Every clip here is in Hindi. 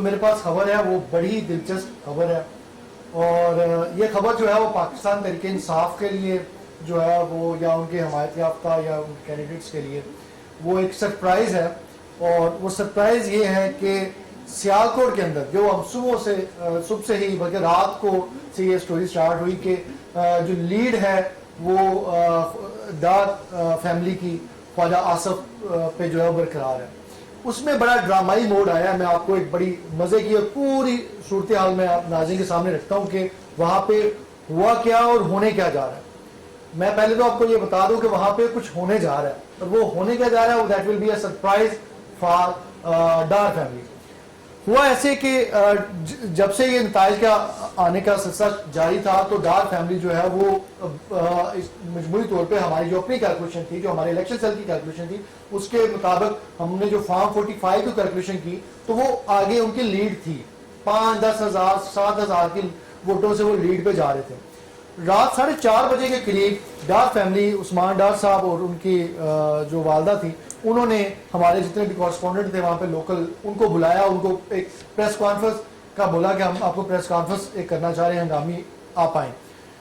तो मेरे पास खबर है, वो बड़ी दिलचस्प खबर है। और ये खबर जो है वो पाकिस्तान तहरीक इंसाफ के लिए जो है वो, या उनके हमायत याफ्ता या उनके कैंडिडेट्स के लिए वो एक सरप्राइज़ है। और वो सरप्राइज़ ये है कि सियालकोट के अंदर जो हम सुबह से ही, बल्कि रात को से ये स्टोरी स्टार्ट हुई कि जो लीड है वो डार फैमिली की ख्वाजा आसफ पे जो है बरकरार है। उसमें बड़ा ड्रामाई मोड आया। मैं आपको एक बड़ी मज़े की और पूरी सूरत हाल में आप नाज़रीन के सामने रखता हूँ कि वहाँ पे हुआ क्या और होने क्या जा रहा है। मैं पहले तो आपको ये बता दूं कि वहाँ पे कुछ होने जा रहा है, और वो होने क्या जा रहा है, that will be a surprise for Dar family. हुआ ऐसे कि जब से ये नताइज का आने का सिलसिला जारी था, तो डार फैमिली जो है वो मजमूरी तौर पे हमारी जो अपनी कैलकुलेशन थी, जो हमारे इलेक्शन सेल की कैलकुलेशन थी, उसके मुताबिक हमने जो फॉर्म 45 की कैलकुलेशन की, तो वो आगे उनकी लीड थी। 5-10 हज़ार 7 हज़ार की वोटों से वो लीड पे जा रहे थे। रात 4:30 बजे के करीब डार फैमिली, उस्मान डार साहब और उनकी जो वालदा थी, उन्होंने हमारे जितने भी कॉरेस्पॉन्डेंट थे वहाँ पे लोकल, उनको बुलाया, उनको एक प्रेस कॉन्फ्रेंस का बोला कि हम आपको प्रेस कॉन्फ्रेंस एक करना चाह रहे हैं, हंगामी आप आएँ।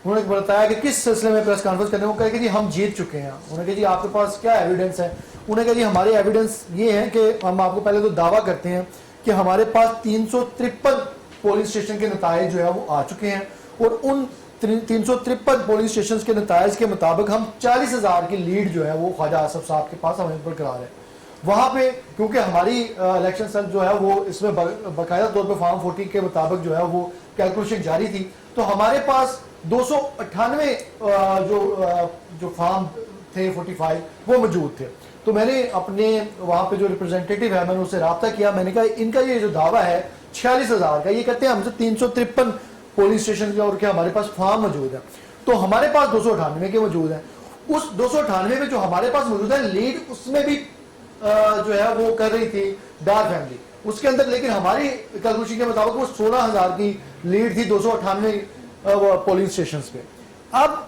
उन्होंने बताया कि किस सिलसिले में प्रेस कॉन्फ्रेंस करने को, कहा कि जी हम जीत चुके हैं। उन्होंने कहा जी आपके पास क्या एविडेंस है? उन्होंने कहा जी हमारे एविडेंस ये है कि हम आपको पहले तो दावा करते हैं कि हमारे पास 353 पोलिंग स्टेशन के नताइज जो है वो आ चुके हैं, और उन 353 पोलिंग स्टेशन के नताइज के मुताबिक हम 40,000 की लीड जो है वो ख्वाजा आसफ साहब के पास हमें बरकरार है। वहाँ पे क्योंकि हमारी इलेक्शन सेल जो है वो इसमें बाकायदा तौर पे फॉर्म 40 के मुताबिक जो है वो कैलकुलेशन जारी थी, तो हमारे पास 298 जो फॉर्म थे 45 वो मौजूद थे। तो मैंने अपने वहाँ पे जो रिप्रेजेंटेटिव है, मैंने उससे रब्ता किया। मैंने कहा इनका ये जो दावा है 46,000 का, ये कहते हैं हमसे 353 पोलिंग स्टेशन के और क्या हमारे पास फॉर्म मौजूद है, तो हमारे पास 298 के मौजूद हैं। उस 298 में जो हमारे पास मौजूद है लीड, उसमें भी जो है वो कर रही थी डार फैमिली उसके अंदर, लेकिन हमारी कैलकुलेशन के मुताबिक वो 16,000 की लीड थी 298 पोलिंग स्टेशन पे। अब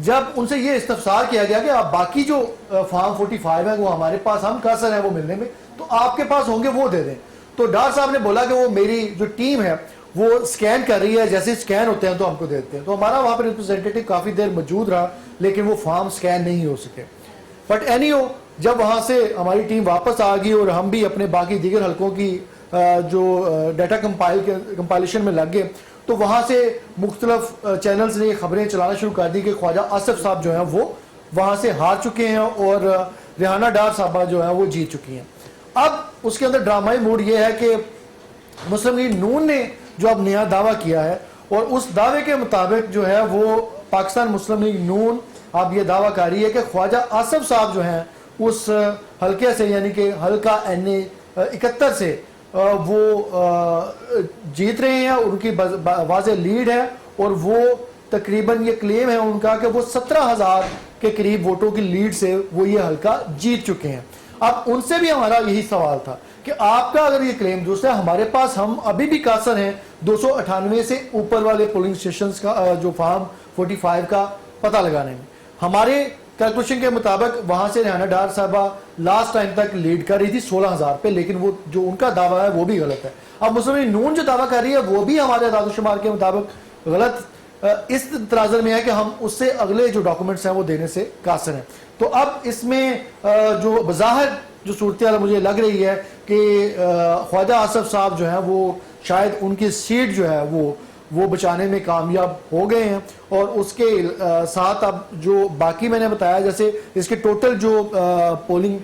जब उनसे ये इस्तफसार किया गया कि आप बाकी जो फॉर्म 45 है वो हमारे पास, हम कसर है वो मिलने में, तो आपके पास होंगे वो दे दें। तो डार साहब ने बोला कि वो मेरी जो टीम है वो स्कैन कर रही है, जैसे स्कैन होते हैं तो हमको दे देते हैं। तो हमारा वहाँ पर रिप्रेजेंटेटिव काफ़ी देर मौजूद रहा, लेकिन वो फॉर्म स्कैन नहीं हो सके। बट एनीहो, जब वहाँ से हमारी टीम वापस आ गई और हम भी अपने बाकी दीगर हलकों की जो डाटा कंपाइलेशन में लग गए, तो वहाँ से मुख्तलिफ चैनल्स ने खबरें चलाना शुरू कर दी कि ख्वाजा आसफ साहब जो हैं वो वहाँ से हार चुके हैं और रेहाना डार साहबा जो है वो जीत चुकी हैं। अब उसके अंदर ड्रामाई मूड ये है कि मुस्लिम लीग नून ने जो अब नया दावा किया है, और उस दावे के मुताबिक जो है वो पाकिस्तान मुस्लिम लीग नून अब ये दावा कर रही है कि ख्वाजा आसफ साहब जो हैं उस हल्के से, यानी कि हल्का NA 71 से वो जीत रहे हैं, उनकी वाज़ेह लीड है, और वो तकरीबन ये क्लेम है उनका कि वो 17,000 के करीब वोटों की लीड से वो ये हल्का जीत चुके हैं। अब उनसे भी हमारा यही सवाल था कि आपका अगर ये क्लेम दुरुस्त है, हमारे पास हम अभी भी कासर हैं 298 से ऊपर वाले पोलिंग स्टेशन का जो फॉर्म 45 का पता लगाने में। हमारे कैलकुलेशन के मुताबिक वहाँ से रेहाना डार साहबा लास्ट टाइम तक लीड कर रही थी 16,000 पे, लेकिन वो जो उनका दावा है वो भी गलत है। अब मुस्लिम लीग नून जो दावा कर रही है वो भी हमारे आदादोशुमार के मुताबिक गलत इस तराजर में है कि हम उससे अगले जो डॉक्यूमेंट्स हैं वो देने से कासर हैं। तो अब इसमें जो बज़ाहिर जो सूरत मुझे लग रही है कि ख्वाजा आसफ साहब जो हैं वो शायद उनकी सीट जो है वो बचाने में कामयाब हो गए हैं, और उसके साथ अब जो बाकी मैंने बताया, जैसे इसके टोटल जो पोलिंग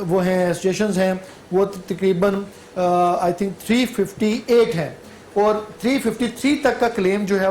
वो हैं स्टेशंस हैं वो तकरीबन आई थिंक 358 हैं, और 353 तक का क्लेम जो है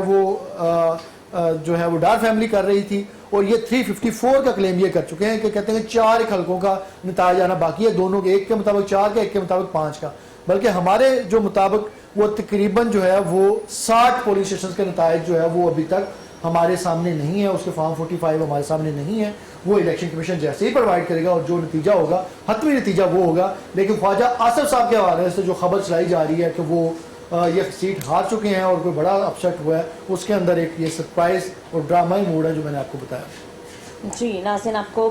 वो डार फैमिली कर रही थी, और ये 354 का क्लेम ये कर चुके हैं कि कहते हैं 4 एक हल्कों का नताइज आना बाकी है, दोनों के, एक के मुताबिक 4 का, एक के मुताबिक 5 का। बल्कि हमारे जो मुताबिक वो तकरीबन जो है वो 60 पोलिंग स्टेशन के नताइज जो है वो अभी तक हमारे सामने नहीं है, उसके फॉर्म 45 हमारे सामने नहीं है। वो इलेक्शन कमीशन जैसे ही प्रोवाइड करेगा और जो नतीजा होगा, हतमी नतीजा वो होगा। लेकिन ख्वाजा आसफ साहब के हवाले से जो खबर चलाई जा रही है कि वो ये सीट हार चुके हैं और कोई बड़ा अपसेट हुआ है, उसके अंदर एक ये सरप्राइज और ड्रामाई मूड है जो मैंने आपको बताया। जी नाज़रीन, आपको